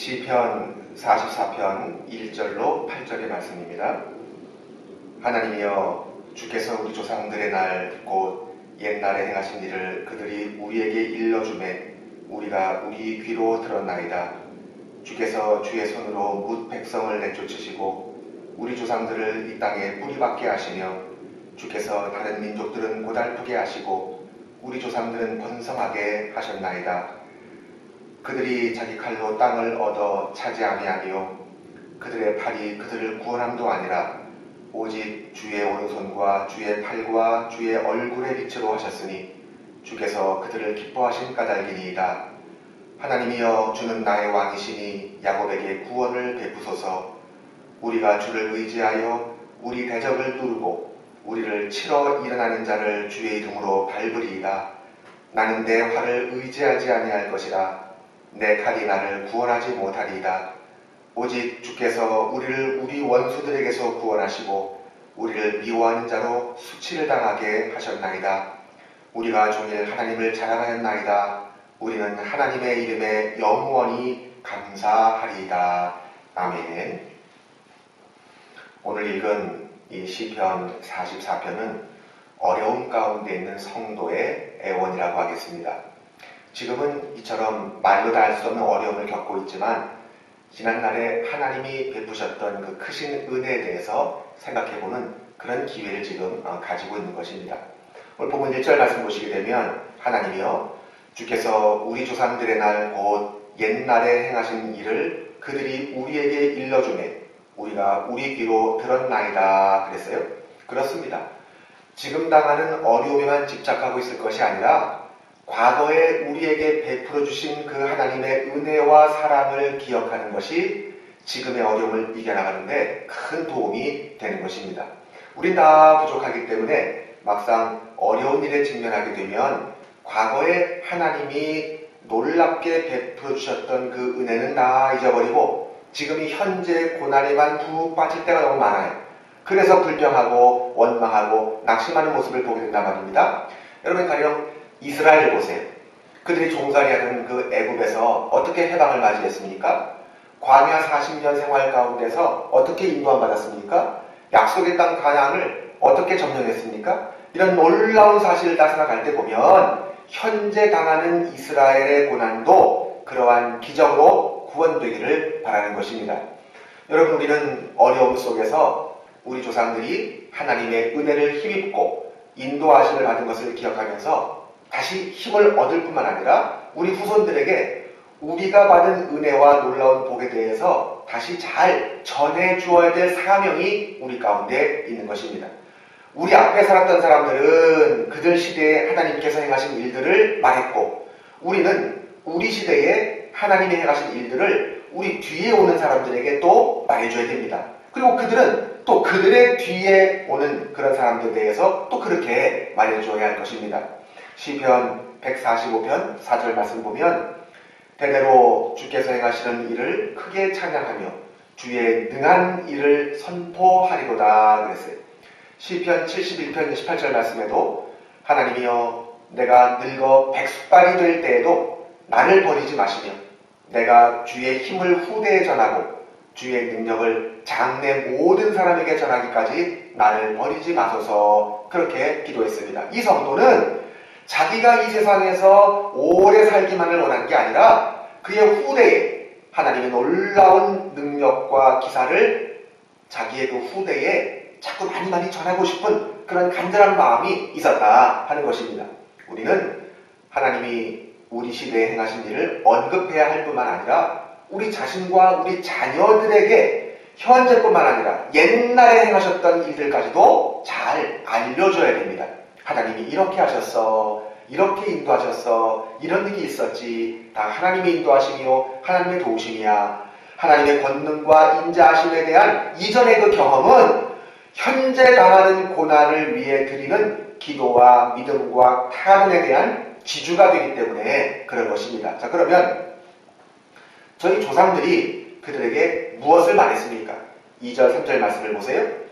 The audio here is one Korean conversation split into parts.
시편 44편 1절로 8절의 말씀입니다. 하나님이여, 주께서 우리 조상들의 날 곧 옛날에 행하신 일을 그들이 우리에게 일러주매 우리가 우리 귀로 들었나이다. 주께서 주의 손으로 뭇 백성을 내쫓으시고 우리 조상들을 이 땅에 뿌리박게 하시며 주께서 다른 민족들은 고달프게 하시고 우리 조상들은 번성하게 하셨나이다. 그들이 자기 칼로 땅을 얻어 차지함이 아니요 그들의 팔이 그들을 구원함도 아니라 오직 주의 오른손과 주의 팔과 주의 얼굴의 빛으로 하셨으니 주께서 그들을 기뻐하신 까닭이니이다. 하나님이여, 주는 나의 왕이시니 야곱에게 구원을 베푸소서. 우리가 주를 의지하여 우리 대적을 뚫고 우리를 치러 일어나는 자를 주의 이름으로 밟으리이다. 나는 내 활을 의지하지 아니할 것이라. 내 칼이 나를 구원하지 못하리이다. 오직 주께서 우리를 우리 원수들에게서 구원하시고 우리를 미워하는 자로 수치를 당하게 하셨나이다. 우리가 종일 하나님을 자랑하였나이다. 우리는 하나님의 이름에 영원히 감사하리이다. 아멘. 오늘 읽은 이 시편 44편은 어려움 가운데 있는 성도의 애원이라고 하겠습니다. 지금은 이처럼 말로 다 할 수 없는 어려움을 겪고 있지만 지난날에 하나님이 베푸셨던 그 크신 은혜에 대해서 생각해보는 그런 기회를 지금 가지고 있는 것입니다. 오늘 본문 1절 말씀 보시게 되면 하나님이여, 주께서 우리 조상들의 날 곧 옛날에 행하신 일을 그들이 우리에게 일러주매 우리가 우리 귀로 들었나이다 그랬어요. 그렇습니다. 지금 당하는 어려움에만 집착하고 있을 것이 아니라 과거에 우리에게 베풀어 주신 그 하나님의 은혜와 사랑을 기억하는 것이 지금의 어려움을 이겨나가는데 큰 도움이 되는 것입니다. 우린 다 부족하기 때문에 막상 어려운 일에 직면하게 되면 과거에 하나님이 놀랍게 베풀어 주셨던 그 은혜는 다 잊어버리고 지금 이 현재 고난에만 푹 빠질 때가 너무 많아요. 그래서 불평하고 원망하고 낙심하는 모습을 보게 된단 말입니다. 여러분, 가령 이스라엘을 보세요. 그들이 종살이하는 그 애굽에서 어떻게 해방을 맞이했습니까? 광야 40년 생활 가운데서 어떻게 인도함 받았습니까? 약속의 땅 가나안을 어떻게 점령했습니까? 이런 놀라운 사실을 다 생각할 때 보면 현재 당하는 이스라엘의 고난도 그러한 기적으로 구원되기를 바라는 것입니다. 여러분, 우리는 어려움 속에서 우리 조상들이 하나님의 은혜를 힘입고 인도하심을 받은 것을 기억하면서 다시 힘을 얻을 뿐만 아니라 우리 후손들에게 우리가 받은 은혜와 놀라운 복에 대해서 다시 잘 전해 주어야 될 사명이 우리 가운데 있는 것입니다. 우리 앞에 살았던 사람들은 그들 시대에 하나님께서 행하신 일들을 말했고 우리는 우리 시대에 하나님이 행하신 일들을 우리 뒤에 오는 사람들에게 또 말해줘야 됩니다. 그리고 그들은 또 그들의 뒤에 오는 그런 사람들에 대해서 또 그렇게 말해줘야 할 것입니다. 시편 145편 4절 말씀 보면 대대로 주께서 행하시는 일을 크게 찬양하며 주의 능한 일을 선포하리로다 그랬어요. 시편 71편 28절 말씀에도 하나님이여, 내가 늙어 백수발이 될 때에도 나를 버리지 마시며 내가 주의 힘을 후대에 전하고 주의 능력을 장래 모든 사람에게 전하기까지 나를 버리지 마소서 그렇게 기도했습니다. 이 성도는 자기가 이 세상에서 오래 살기만을 원한 게 아니라 그의 후대에 하나님의 놀라운 능력과 기사를 자기의 그 후대에 자꾸 많이 전하고 싶은 그런 간절한 마음이 있었다 하는 것입니다. 우리는 하나님이 우리 시대에 행하신 일을 언급해야 할 뿐만 아니라 우리 자신과 우리 자녀들에게 현재뿐만 아니라 옛날에 행하셨던 일들까지도 잘 알려줘야 됩니다. 하나님이 이렇게 하셨어, 이렇게 인도하셨어, 이런 일이 있었지, 다 하나님의 인도하심이요 하나님의 도우심이야. 하나님의 권능과 인자하심에 대한 이전의 그 경험은 현재 당하는 고난을 위해 드리는 기도와 믿음과 탄원에 대한 지주가 되기 때문에 그런 것입니다. 자, 그러면 저희 조상들이 그들에게 무엇을 말했습니까? 2절 3절 말씀을 보세요.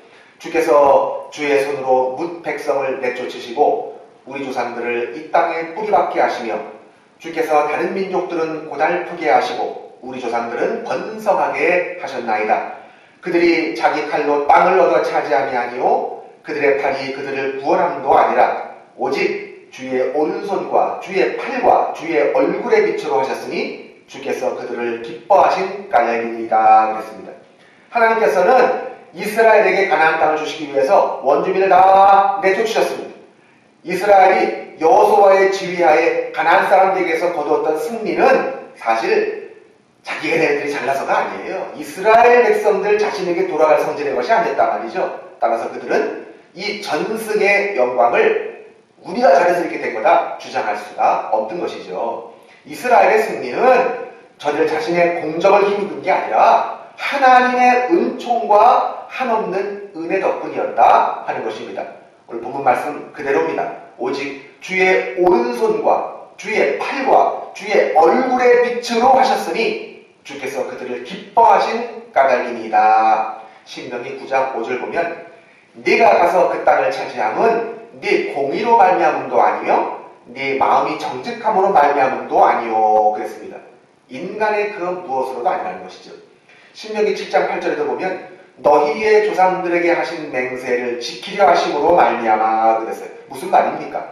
주께서 주의 손으로 뭇 백성을 내쫓으시고 우리 조상들을 이 땅에 뿌리박게 하시며 주께서 다른 민족들은 고달프게 하시고 우리 조상들은 번성하게 하셨나이다. 그들이 자기 칼로 땅을 얻어 차지함이 아니요 그들의 팔이 그들을 구원함도 아니라 오직 주의 오른손과 주의 팔과 주의 얼굴의 빛으로 하셨으니 주께서 그들을 기뻐하신 까닭이니이다 그랬습니다. 하나님께서는 이스라엘에게 가나안 땅을 주시기 위해서 원주민을 다 내쫓으셨습니다. 이스라엘이 여호수아의 지휘하에 가나안 사람들에게서 거두었던 승리는 사실 자기네들이 잘나서가 아니에요. 이스라엘 백성들 자신에게 돌아갈 성질의 것이 아니었단 말이죠. 따라서 그들은 이 전승의 영광을 우리가 잘해서 이렇게 된 거다 주장할 수가 없던 것이죠. 이스라엘의 승리는 저들 자신의 공적을 힘입은 게 아니라 하나님의 은총과 한없는 은혜 덕분이었다 하는 것입니다. 오늘 본문 말씀 그대로입니다. 오직 주의 오른손과 주의 팔과 주의 얼굴의 빛으로 하셨으니 주께서 그들을 기뻐하신 까닭이니이다. 신명기 9장 5절 보면 네가 가서 그 땅을 차지함은 네 공의로 말미암음도 아니며 네 마음이 정직함으로 말미암음도 아니요 그랬습니다. 인간의 그 무엇으로도 아니라는 것이죠. 신명기 7장 8절에도 보면 너희의 조상들에게 하신 맹세를 지키려 하심으로 말미암아 그랬어요. 무슨 말입니까?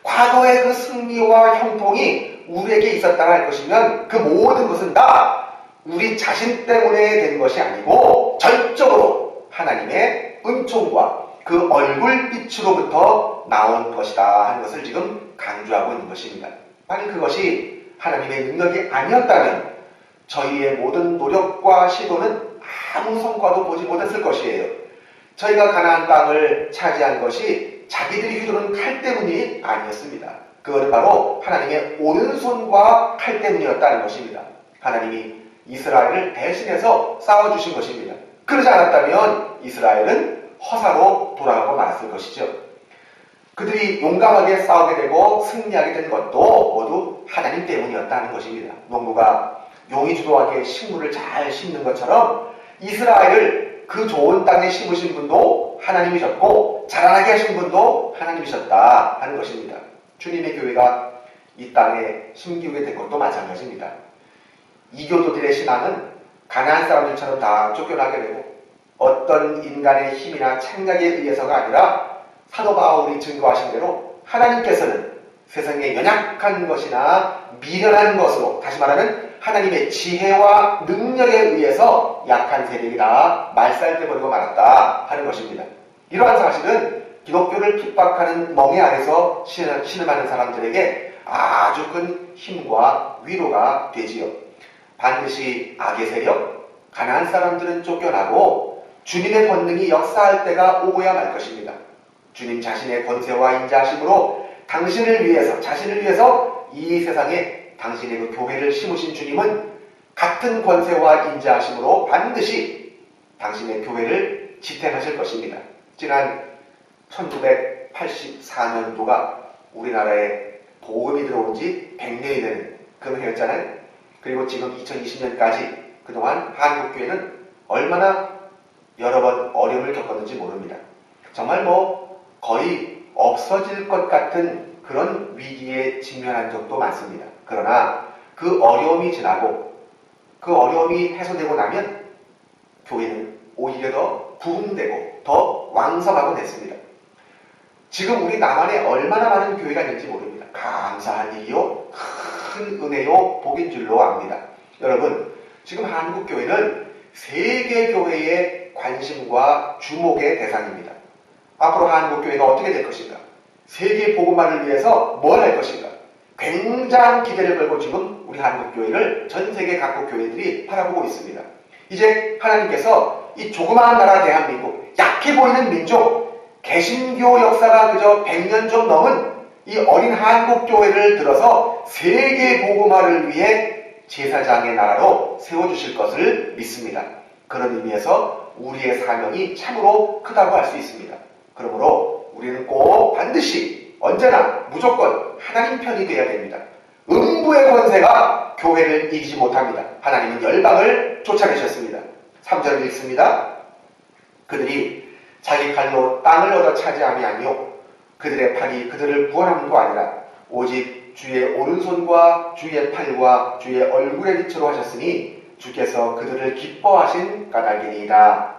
과거의 그 승리와 형통이 우리에게 있었다 할 것이면 그 모든 것은 다 우리 자신 때문에 된 것이 아니고 전적으로 하나님의 은총과 그 얼굴빛으로부터 나온 것이다 하는 것을 지금 강조하고 있는 것입니다. 만약 그것이 하나님의 능력이 아니었다면 저희의 모든 노력과 시도는 아무 성과도 보지 못했을 것이에요. 저희가 가나안 땅을 차지한 것이 자기들이 휘두른 칼 때문이 아니었습니다. 그것은 바로 하나님의 오른손과 칼 때문이었다는 것입니다. 하나님이 이스라엘을 대신해서 싸워주신 것입니다. 그러지 않았다면 이스라엘은 허사로 돌아가고 말았을 것이죠. 그들이 용감하게 싸우게 되고 승리하게 된 것도 모두 하나님 때문이었다는 것입니다. 농부가 용이 주도하게 식물을 잘 심는 것처럼 이스라엘을 그 좋은 땅에 심으신 분도 하나님이셨고 자라나게 하신 분도 하나님이셨다 하는 것입니다. 주님의 교회가 이 땅에 심기게 된 것도 마찬가지입니다. 이교도들의 신앙은 가나안 사람들처럼 다 쫓겨나게 되고 어떤 인간의 힘이나 창작에 의해서가 아니라 사도 바울이 증거하신 대로 하나님께서는 세상에 연약한 것이나 미련한 것으로, 다시 말하면 하나님의 지혜와 능력에 의해서 약한 세력이 다 말살돼버리고 말았다 하는 것입니다. 이러한 사실은 기독교를 핍박하는 멍에 안에서 신음하는 사람들에게 아주 큰 힘과 위로가 되지요. 반드시 악의 세력, 가나안 사람들은 쫓겨나고 주님의 권능이 역사할 때가 오고야 말 것입니다. 주님 자신의 권세와 인자하심으로 당신을 위해서, 자신을 위해서 이 세상에 당신의 그 교회를 심으신 주님은 같은 권세와 인자하심으로 반드시 당신의 교회를 지탱하실 것입니다. 지난 1984년도가 우리나라에 복음이 들어온 지 100년이 되는 그런 해였잖아요. 그리고 지금 2020년까지 그동안 한국교회는 얼마나 여러 번 어려움을 겪었는지 모릅니다. 정말 거의 없어질 것 같은 그런 위기에 직면한 적도 많습니다. 그러나 그 어려움이 지나고 그 어려움이 해소되고 나면 교회는 오히려 더 부흥되고 더 왕성하고 됐습니다. 지금 우리 남한에 얼마나 많은 교회가 있는지 모릅니다. 감사한 일이요, 큰 은혜요, 복인 줄로 압니다. 여러분, 지금 한국교회는 세계 교회의 관심과 주목의 대상입니다. 앞으로 한국교회가 어떻게 될 것인가? 세계 복음화를 위해서 뭘 할 것인가? 굉장한 기대를 걸고 지금 우리 한국교회를 전 세계 각국 교회들이 바라보고 있습니다. 이제 하나님께서 이 조그마한 나라 대한민국, 약해 보이는 민족, 개신교 역사가 그저 100년 좀 넘은 이 어린 한국교회를 들어서 세계 복음화를 위해 제사장의 나라로 세워주실 것을 믿습니다. 그런 의미에서 우리의 사명이 참으로 크다고 할 수 있습니다. 그러므로 우리는 꼭 반드시 언제나 무조건 하나님 편이 되어야 됩니다. 음부의 권세가 교회를 이기지 못합니다. 하나님은 열방을 쫓아내셨습니다. 3절 읽습니다. 그들이 자기 칼로 땅을 얻어 차지함이 아니요 그들의 팔이 그들을 구원함도 아니라 오직 주의 오른손과 주의 팔과 주의 얼굴의 빛으로 하셨으니 주께서 그들을 기뻐하신 까닭이니이다.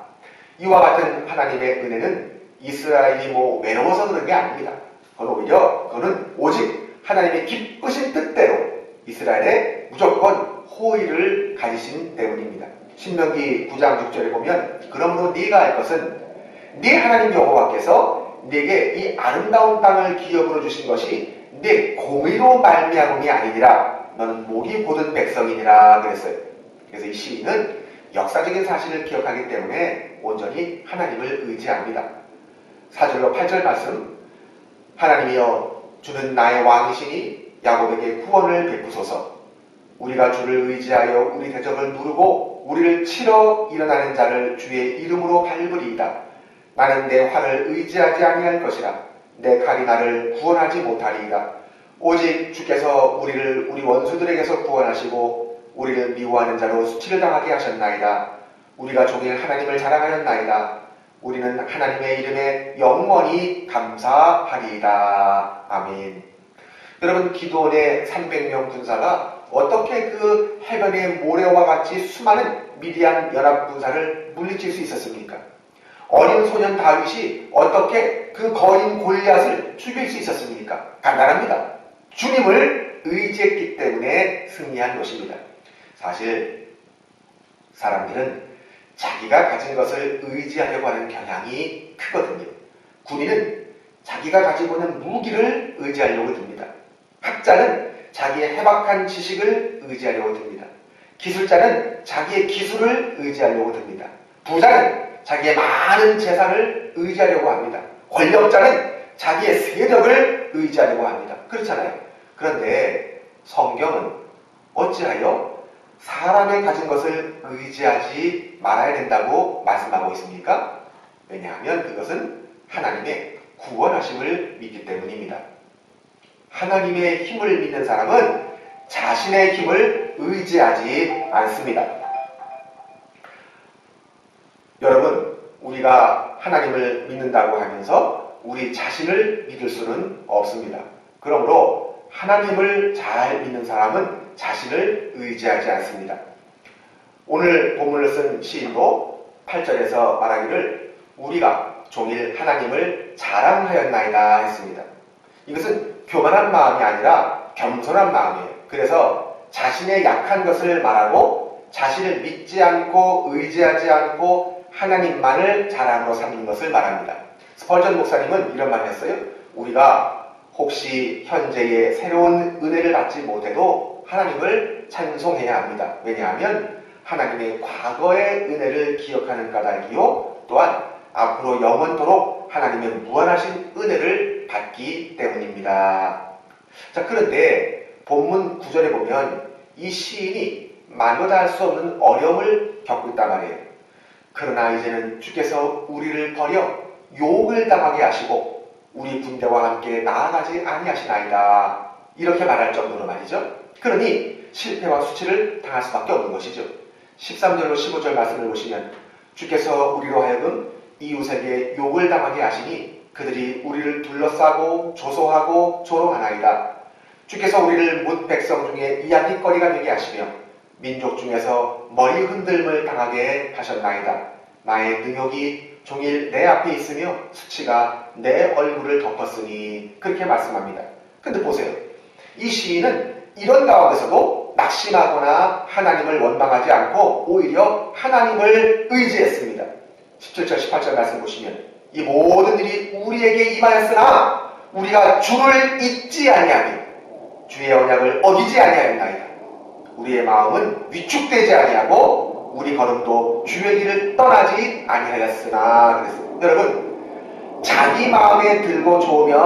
이와 같은 하나님의 은혜는 이스라엘이 외로워서 그런 게 아닙니다. 그건 오직 하나님의 기쁘신 뜻대로 이스라엘에 무조건 호의를 가지신 때문입니다. 신명기 9장 6절에 보면 그러므로 네가 할 것은 네 하나님 여호와께서 네게 이 아름다운 땅을 기업으로 주신 것이 네 공의로 말미암음이 아니니라. 너는 목이 곧은 백성이니라 그랬어요. 그래서 이 시인은 역사적인 사실을 기억하기 때문에 온전히 하나님을 의지합니다. 4절로 8절 말씀, 하나님이여 주는 나의 왕이시니 야곱에게 구원을 베푸소서. 우리가 주를 의지하여 우리 대적을 누르고 우리를 치러 일어나는 자를 주의 이름으로 밟으리이다. 나는 내 활을 의지하지 아니할 것이라. 내 칼이 나를 구원하지 못하리이다. 오직 주께서 우리를 우리 원수들에게서 구원하시고 우리를 미워하는 자로 수치를 당하게 하셨나이다. 우리가 종일 하나님을 자랑하였나이다. 우리는 하나님의 이름에 영원히 감사하리이다. 아멘. 여러분, 기드온의 300명 군사가 어떻게 그 해변의 모래와 같이 수많은 미디안 연합 군사를 물리칠 수 있었습니까? 어린 소년 다윗이 어떻게 그 거인 골리앗을 죽일 수 있었습니까? 간단합니다. 주님을 의지했기 때문에 승리한 것입니다. 사실 사람들은 자기가 가진 것을 의지하려고 하는 경향이 크거든요. 군인은 자기가 가지고 있는 무기를 의지하려고 듭니다. 학자는 자기의 해박한 지식을 의지하려고 듭니다. 기술자는 자기의 기술을 의지하려고 듭니다. 부자는 자기의 많은 재산을 의지하려고 합니다. 권력자는 자기의 세력을 의지하려고 합니다. 그렇잖아요. 그런데 성경은 어찌하여 사람의 가진 것을 의지하지 말아야 된다고 말씀하고 있습니까? 왜냐하면 그것은 하나님의 구원하심을 믿기 때문입니다. 하나님의 힘을 믿는 사람은 자신의 힘을 의지하지 않습니다. 여러분, 우리가 하나님을 믿는다고 하면서 우리 자신을 믿을 수는 없습니다. 그러므로 하나님을 잘 믿는 사람은 자신을 의지하지 않습니다. 오늘 본문을 쓴 시인도 8절에서 말하기를 우리가 종일 하나님을 자랑하였나이다 했습니다. 이것은 교만한 마음이 아니라 겸손한 마음이에요. 그래서 자신의 약한 것을 말하고 자신을 믿지 않고 의지하지 않고 하나님만을 자랑으로 삼는 것을 말합니다. 스펄전 목사님은 이런 말을 했어요. 우리가 혹시 현재의 새로운 은혜를 받지 못해도 하나님을 찬송해야 합니다. 왜냐하면 하나님의 과거의 은혜를 기억하는 까닭이요, 또한 앞으로 영원토록 하나님의 무한하신 은혜를 받기 때문입니다. 자, 그런데 본문 9절에 보면 이 시인이 말로 다 할 수 없는 어려움을 겪고 있단 말이에요. 그러나 이제는 주께서 우리를 버려 욕을 당하게 하시고 우리 군대와 함께 나아가지 아니하시나이다. 이렇게 말할 정도로 말이죠. 그러니 실패와 수치를 당할 수밖에 없는 것이죠. 13절로 15절 말씀을 보시면 주께서 우리로 하여금 이웃에게 욕을 당하게 하시니 그들이 우리를 둘러싸고 조소하고 조롱하나이다. 주께서 우리를 뭇 백성 중에 이야기거리가 되게 하시며 민족 중에서 머리 흔들림을 당하게 하셨나이다. 나의 능욕이 종일 내 앞에 있으며 수치가 내 얼굴을 덮었으니 그렇게 말씀합니다. 근데 보세요. 이 시인은 이런 가운데서도 낙심하거나 하나님을 원망하지 않고 오히려 하나님을 의지했습니다. 17절 18절 말씀 보시면 이 모든 일이 우리에게 임하였으나 우리가 주를 잊지 아니하며 주의 언약을 어기지 아니하였나이다. 우리의 마음은 위축되지 아니하고 우리 걸음도 주의 길을 떠나지 아니하였으나 그랬습니다. 여러분, 자기 마음에 들고 좋으면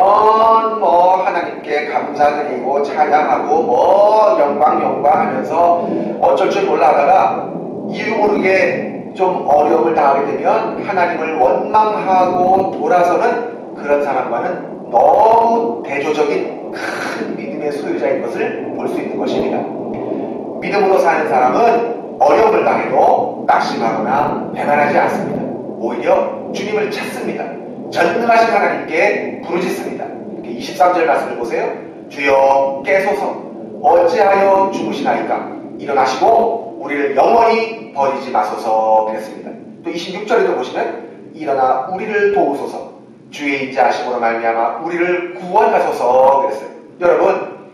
하나님께 감사드리고 찬양하고 영광 하면서 어쩔 줄 몰라 하다가 이유 모르게 좀 어려움을 당하게 되면 하나님을 원망하고 돌아서는 그런 사람과는 너무 대조적인 큰 믿음의 소유자인 것을 볼 수 있는 것입니다. 믿음으로 사는 사람은 어려움을 당해도 낙심하거나 배반하지 않습니다. 오히려 주님을 찾습니다. 전능하신 하나님께 부르짖습니다. 23절 말씀을 보세요. 주여 깨소서. 어찌하여 주무시나이까. 일어나시고 우리를 영원히 버리지 마소서 그랬습니다. 또 26절에도 보시면 일어나 우리를 도우소서. 주의 인자하심으로 말미암아 우리를 구원하소서 그랬어요. 여러분,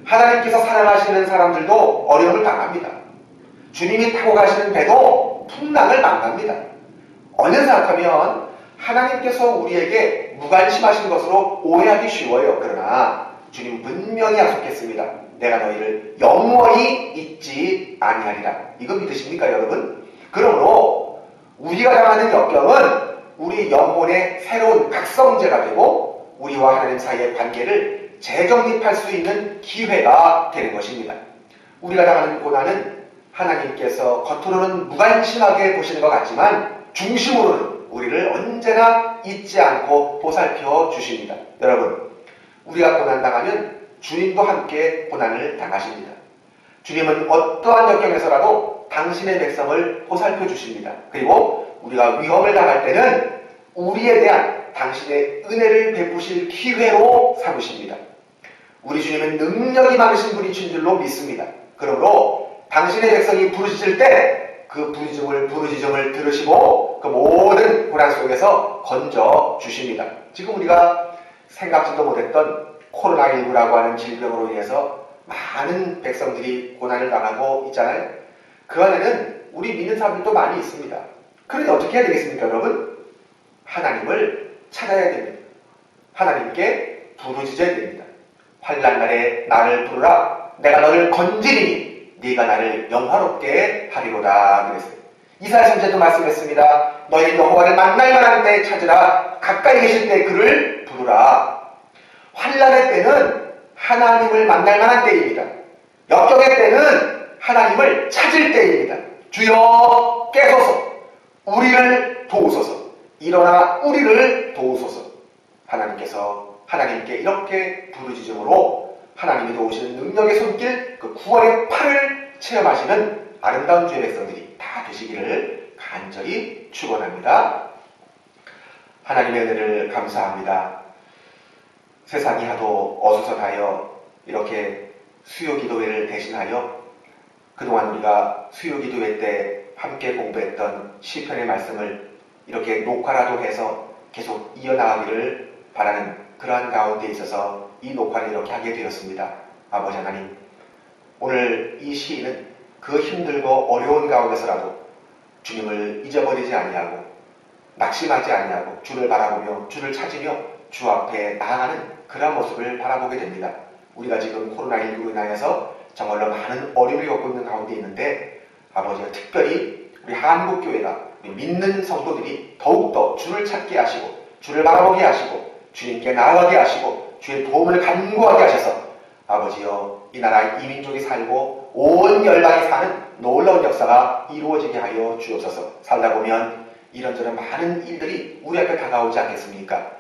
하나님께서 사랑하시는 사람들도 어려움을 당합니다. 주님이 타고 가시는 배도 풍랑을 만납니다. 얼른 생각하면 하나님께서 우리에게 무관심하신 것으로 오해하기 쉬워요. 그러나 주님 분명히 약속했습니다. 내가 너희를 영원히 잊지 아니하리라. 이거 믿으십니까, 여러분? 그러므로 우리가 당하는 역경은 우리 영혼의 새로운 각성제가 되고 우리와 하나님 사이의 관계를 재정립할 수 있는 기회가 되는 것입니다. 우리가 당하는 고난은 하나님께서 겉으로는 무관심하게 보시는 것 같지만 중심으로는 우리를 언제나 잊지 않고 보살펴 주십니다. 여러분, 우리가 고난당하면 주님도 함께 고난을 당하십니다. 주님은 어떠한 역경에서라도 당신의 백성을 보살펴 주십니다. 그리고 우리가 위험을 당할 때는 우리에 대한 당신의 은혜를 베푸실 기회로 삼으십니다. 우리 주님은 능력이 많으신 분이신 줄로 믿습니다. 그러므로 당신의 백성이 부르짖을 때 그 부르짖음을 들으시고 그 모든 고난 속에서 건져 주십니다. 지금 우리가 생각지도 못했던 코로나19라고 하는 질병으로 인해서 많은 백성들이 고난을 당하고 있잖아요. 그 안에는 우리 믿는 사람들도 많이 있습니다. 그런데 어떻게 해야 되겠습니까, 여러분? 하나님을 찾아야 됩니다. 하나님께 부르짖어야 됩니다. 환난 날에 나를 부르라. 내가 너를 건지리니 네가 나를 영화롭게 하리로다 그랬어요. 이사야 선지자도 말씀했습니다. 너희는 여호와를 만날 만한 때에 찾으라. 가까이 계실 때 그를 부르라. 환난의 때는 하나님을 만날 만한 때입니다. 역경의 때는 하나님을 찾을 때입니다. 주여 깨소서. 우리를 도우소서. 일어나 우리를 도우소서. 하나님께 이렇게 부르짖음으로 하나님이 도우시는 능력의 손길, 그 구원의 팔을 체험하시는 아름다운 주의 백성들이 다 되시기를 간절히 축원합니다. 하나님의 은혜를 감사합니다. 세상이 하도 어수선하여 이렇게 수요기도회를 대신하여 그동안 우리가 수요기도회 때 함께 공부했던 시편의 말씀을 이렇게 녹화라도 해서 계속 이어나가기를 바라는 그러한 가운데 있어서 이 녹화를 이렇게 하게 되었습니다. 아버지 하나님, 오늘 이 시인은 그 힘들고 어려운 가운데서라도 주님을 잊어버리지 아니하고 낙심하지 아니하고 주를 바라보며 주를 찾으며 주 앞에 나아가는 그런 모습을 바라보게 됩니다. 우리가 지금 코로나19로 인하여서 정말로 많은 어려움을 겪고 있는 가운데 있는데 아버지가 특별히 우리 한국교회가 우리 믿는 성도들이 더욱더 주를 찾게 하시고 주를 바라보게 하시고 주님께 나아가게 하시고 주의 도움을 간구하게 하셔서 아버지여 이 나라 이 민족이 살고 온 열방이 사는 놀라운 역사가 이루어지게 하여 주옵소서. 살다 보면 이런저런 많은 일들이 우리 앞에 다가오지 않겠습니까?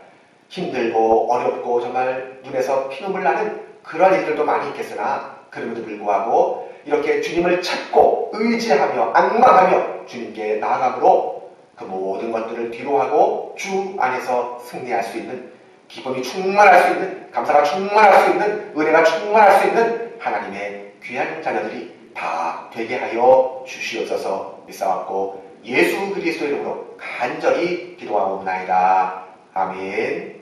힘들고 어렵고 정말 눈에서 피눈물 나는 그런 일들도 많이 있겠으나 그럼에도 불구하고 이렇게 주님을 찾고 의지하며 앙망하며 주님께 나아감으로 그 모든 것들을 뒤로하고 주 안에서 승리할 수 있는 기쁨이 충만할 수 있는 감사가 충만할 수 있는 은혜가 충만할 수 있는 하나님의 귀한 자녀들이 다 되게 하여 주시옵소서. 믿사옵고 예수 그리스도의 이름으로 간절히 기도하옵나이다. 아멘.